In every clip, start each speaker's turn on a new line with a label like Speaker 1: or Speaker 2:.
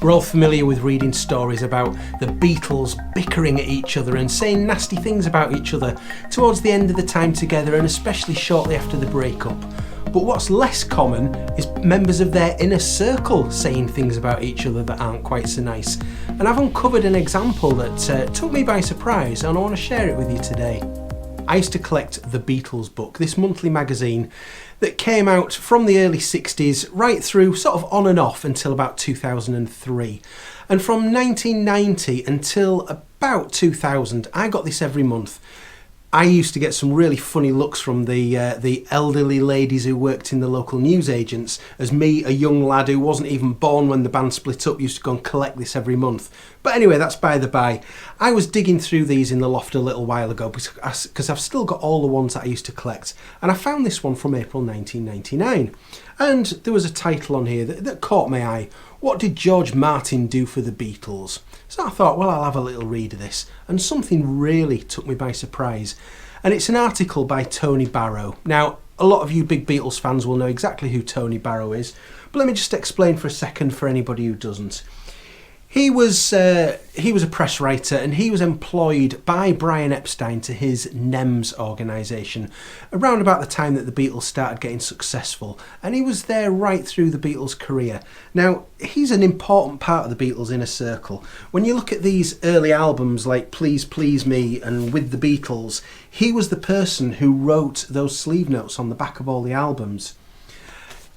Speaker 1: We're all familiar with reading stories about the Beatles bickering at each other and saying nasty things about each other towards the end of the time together, and especially shortly after the breakup. But what's less common is members of their inner circle saying things about each other that aren't quite so nice. And I've uncovered an example that took me by surprise, and I want to share it with you today. I used to collect the Beatles Book, this monthly magazine that came out from the early 60s right through sort of on and off until about 2003. And from 1990 until about 2000, I got this every month. I used to get some really funny looks from the elderly ladies who worked in the local newsagents, as me, a young lad who wasn't even born when the band split up, used to go and collect this every month. But anyway, that's by the by. I was digging through these in the loft a little while ago because I've still got all the ones that I used to collect, and I found this one from April 1999. And there was a title on here that caught my eye. What did George Martin do for the Beatles? So I thought, well, I'll have a little read of this. And something really took me by surprise. And it's an article by Tony Barrow. Now, a lot of you big Beatles fans will know exactly who Tony Barrow is. But let me just explain for a second for anybody who doesn't. He was a press writer, and he was employed by Brian Epstein to his NEMS organisation around about the time that the Beatles started getting successful, and he was there right through the Beatles' career. Now, he's an important part of the Beatles Inner Circle. When you look at these early albums like Please Please Me and With the Beatles, he was the person who wrote those sleeve notes on the back of all the albums.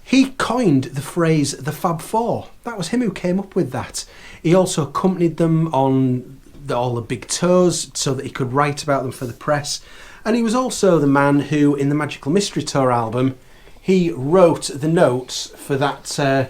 Speaker 1: He coined the phrase the Fab Four. That was him who came up with that. He also accompanied them on all the big tours so that he could write about them for the press. And he was also the man who, in the Magical Mystery Tour album, he wrote the notes for that sort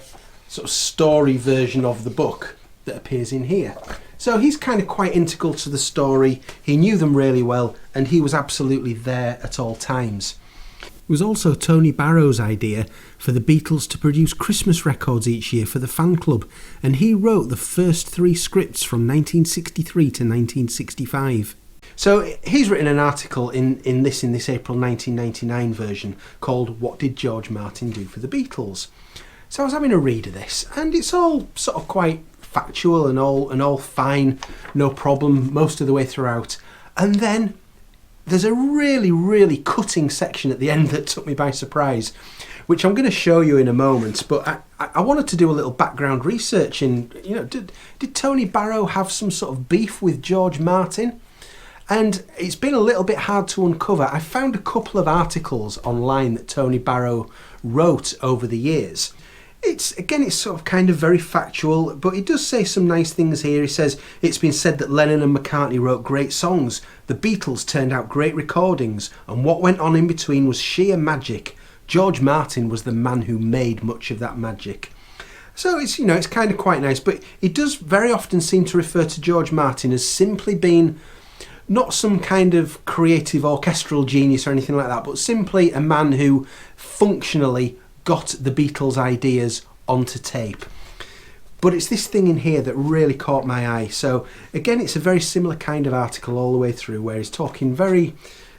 Speaker 1: of story version of the book that appears in here. So he's kind of quite integral to the story. He knew them really well, and he was absolutely there at all times. It was also Tony Barrow's idea for the Beatles to produce Christmas records each year for the fan club, and he wrote the first 3 scripts from 1963 to 1965. So he's written an article in this April 1999 version called What Did George Martin Do for the Beatles? So I was having a read of this, and it's all sort of quite factual and all fine, no problem most of the way throughout. And then there's a really, really cutting section at the end that took me by surprise, which I'm going to show you in a moment. But I wanted to do a little background research in, did Tony Barrow have some sort of beef with George Martin? And it's been a little bit hard to uncover. I found a couple of articles online that Tony Barrow wrote over the years. It's sort of kind of very factual, but he does say some nice things here. He says, it's been said that Lennon and McCartney wrote great songs, the Beatles turned out great recordings, and what went on in between was sheer magic. George Martin was the man who made much of that magic. So it's kind of quite nice, but he does very often seem to refer to George Martin as simply being not some kind of creative orchestral genius or anything like that, but simply a man who functionally got the Beatles' ideas onto tape. But it's this thing in here that really caught my eye. So again, it's a very similar kind of article all the way through, where he's talking very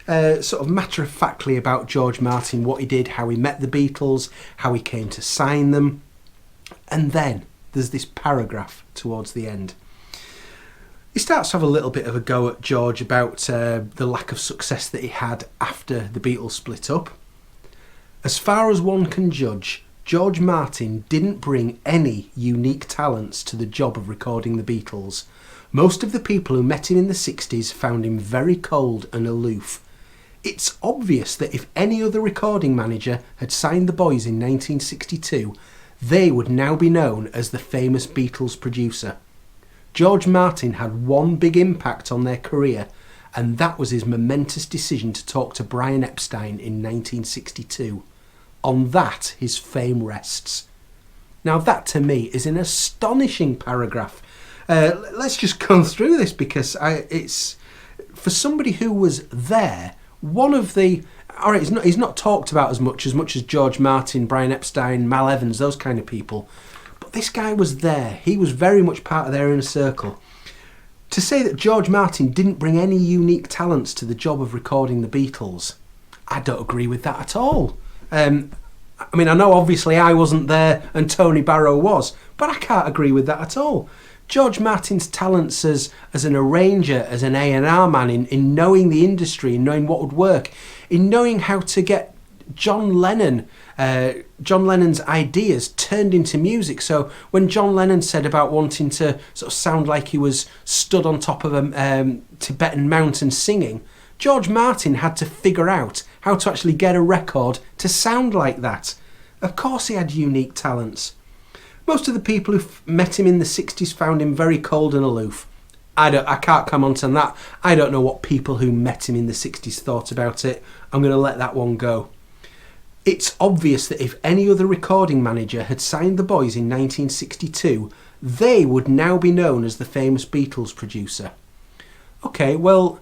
Speaker 1: sort of matter-of-factly about George Martin, what he did, how he met the Beatles, how he came to sign them. And then there's this paragraph towards the end. He starts to have a little bit of a go at George about the lack of success that he had after the Beatles split up. As far as one can judge, George Martin didn't bring any unique talents to the job of recording the Beatles. Most of the people who met him in the 60s found him very cold and aloof. It's obvious that if any other recording manager had signed the boys in 1962, they would now be known as the famous Beatles producer. George Martin had one big impact on their career, and that was his momentous decision to talk to Brian Epstein in 1962. On that, his fame rests. Now that to me is an astonishing paragraph. Let's just go through this, because it's for somebody who was there. One of the he's not talked about as much as George Martin, Brian Epstein, Mal Evans, those kind of people. But this guy was there. He was very much part of their inner circle. To say that George Martin didn't bring any unique talents to the job of recording the Beatles, I don't agree with that at all. I mean, I know obviously I wasn't there and Tony Barrow was, but I can't agree with that at all. George Martin's talents as an arranger, as an A&R man, in knowing the industry, in knowing what would work, in knowing how to get John Lennon's ideas turned into music. So when John Lennon said about wanting to sort of sound like he was stood on top of a Tibetan mountain singing, George Martin had to figure out how to actually get a record to sound like that. Of course he had unique talents. Most of the people who met him in the 60s found him very cold and aloof. I can't comment on that. I don't know what people who met him in the 60s thought about it. I'm going to let that one go. It's obvious that if any other recording manager had signed the boys in 1962, they would now be known as the famous Beatles producer. Okay, well,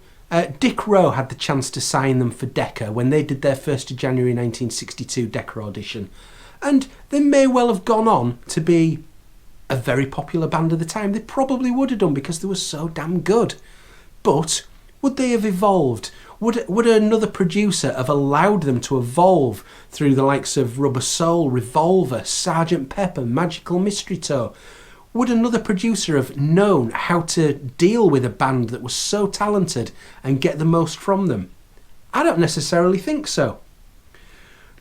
Speaker 1: Dick Rowe had the chance to sign them for Decca when they did their 1st of January 1962 Decca audition. And they may well have gone on to be a very popular band at the time. They probably would have done because they were so damn good. But would they have evolved? Would another producer have allowed them to evolve through the likes of Rubber Soul, Revolver, Sgt. Pepper, Magical Mystery Tour? Would another producer have known how to deal with a band that was so talented and get the most from them? I don't necessarily think so.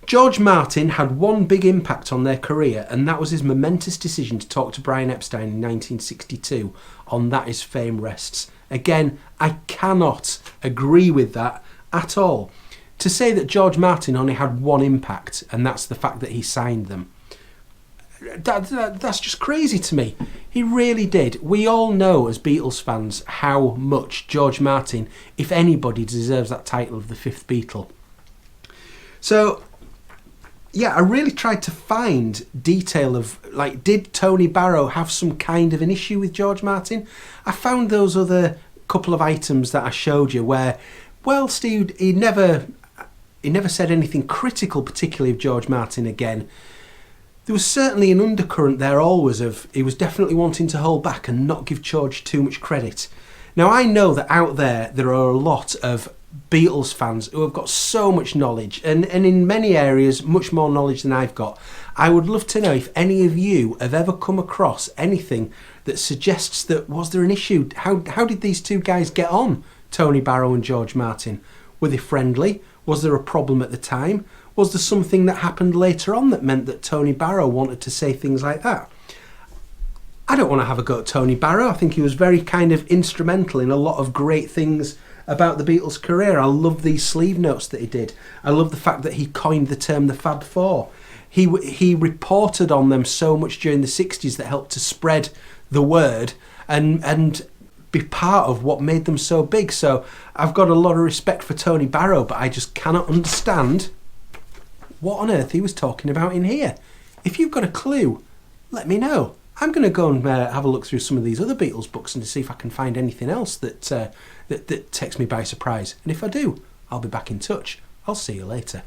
Speaker 1: George Martin had one big impact on their career, and that was his momentous decision to talk to Brian Epstein in 1962 on That His Fame Rests. Again, I cannot agree with that at all. To say that George Martin only had one impact, and that's the fact that he signed them, that's just crazy to me. He really did. We all know as Beatles fans how much George Martin, if anybody, deserves that title of the fifth Beatle. So, yeah, I really tried to find detail of, like, did Tony Barrow have some kind of an issue with George Martin? I found those other couple of items that I showed you where, well, Steve, he never said anything critical, particularly of George Martin again. There was certainly an undercurrent there always of he was definitely wanting to hold back and not give George too much credit. Now, I know that out there are a lot of Beatles fans who have got so much knowledge and in many areas much more knowledge than I've got. I would love to know if any of you have ever come across anything that suggests that was there an issue? How did these two guys get on, Tony Barrow and George Martin? Were they friendly? Was there a problem at the time? Was there something that happened later on that meant that Tony Barrow wanted to say things like that? I don't want to have a go at Tony Barrow. I think he was very kind of instrumental in a lot of great things about the Beatles' career. I love these sleeve notes that he did. I love the fact that he coined the term the Fab Four. He reported on them so much during the 60s that helped to spread the word and be part of what made them so big. So I've got a lot of respect for Tony Barrow, but I just cannot understand what on earth he was talking about in here. If you've got a clue, let me know. I'm going to go and have a look through some of these other Beatles books and see if I can find anything else that takes me by surprise. And if I do, I'll be back in touch. I'll see you later.